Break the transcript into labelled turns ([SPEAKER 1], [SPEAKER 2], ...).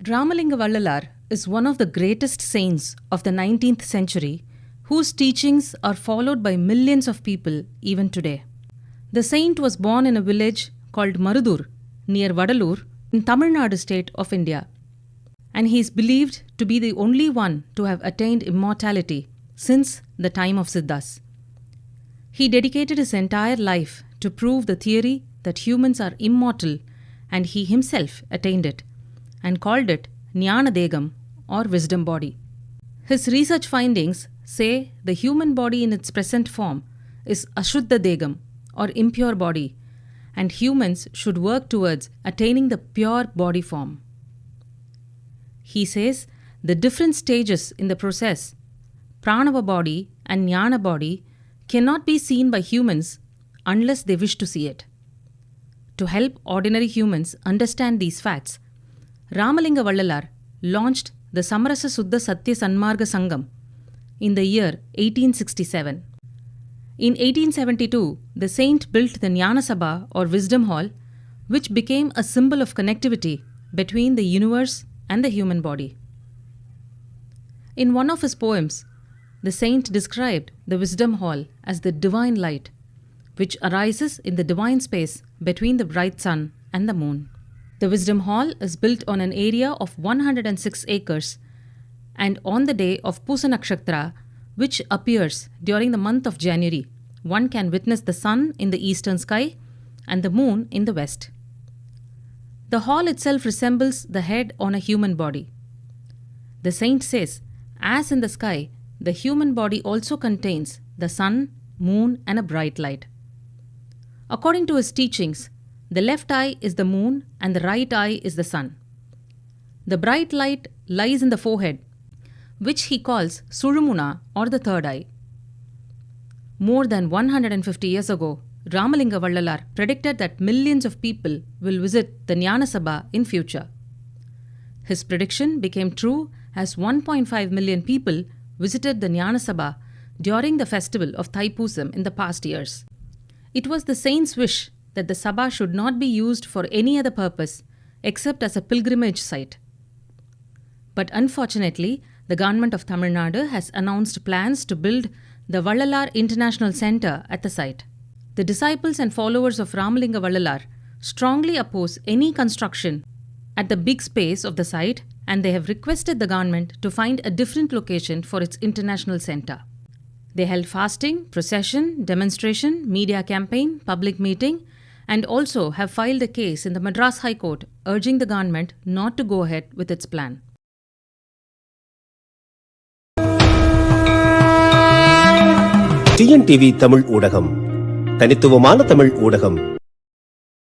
[SPEAKER 1] Ramalinga Vallalar is one of the greatest saints of the 19th century whose teachings are followed by millions of people even today. The saint was born in a village called Marudur near Vadalur in Tamil Nadu state of India, and he is believed to be the only one to have attained immortality since the time of Siddhas. He dedicated his entire life to prove the theory that humans are immortal, and he himself attained it and called it Jnana Degam or wisdom body. His research findings say the human body in its present form is Ashuddha Degam or impure body, and humans should work towards attaining the pure body form. He says the different stages in the process, Pranava body and Jnana body, cannot be seen by humans unless they wish to see it. To help ordinary humans understand these facts, Ramalinga Vallalar launched the Samarasa Suddha Satya Sanmarga Sangam in the year 1867. In 1872, the saint built the Jnana Sabha or Wisdom Hall, which became a symbol of connectivity between the universe and the human body. In one of his poems, the saint described the Wisdom Hall as the divine light, which arises in the divine space between the bright sun and the moon. The Wisdom Hall is built on an area of 106 acres, and on the day of Pusa Nakshatra, which appears during the month of January, one can witness the sun in the eastern sky and the moon in the west. The hall itself resembles the head on a human body. The saint says, as in the sky, the human body also contains the sun, moon, and a bright light. According to his teachings, the left eye is the moon and the right eye is the sun. The bright light lies in the forehead, which he calls Surumuna or the third eye. More than 150 years ago, Ramalinga Vallalar predicted that millions of people will visit the Jnana Sabha in future. His prediction became true as 1.5 million people visited the Jnana Sabha during the festival of Thaipusam in the past years. It was the saint's wish that the Sabha should not be used for any other purpose except as a pilgrimage site. But unfortunately, the government of Tamil Nadu has announced plans to build the Vallalar International Center at the site. The disciples and followers of Ramalinga Vallalar strongly oppose any construction at the big space of the site, and they have requested the government to find a different location for its international center. They held fasting, procession, demonstration, media campaign, public meeting, and also have filed a case in the Madras High Court urging the government not to go ahead with its plan.
[SPEAKER 2] TNTV Tamil ஊடகம், தனித்துவமான தமிழ் ஊடகம்.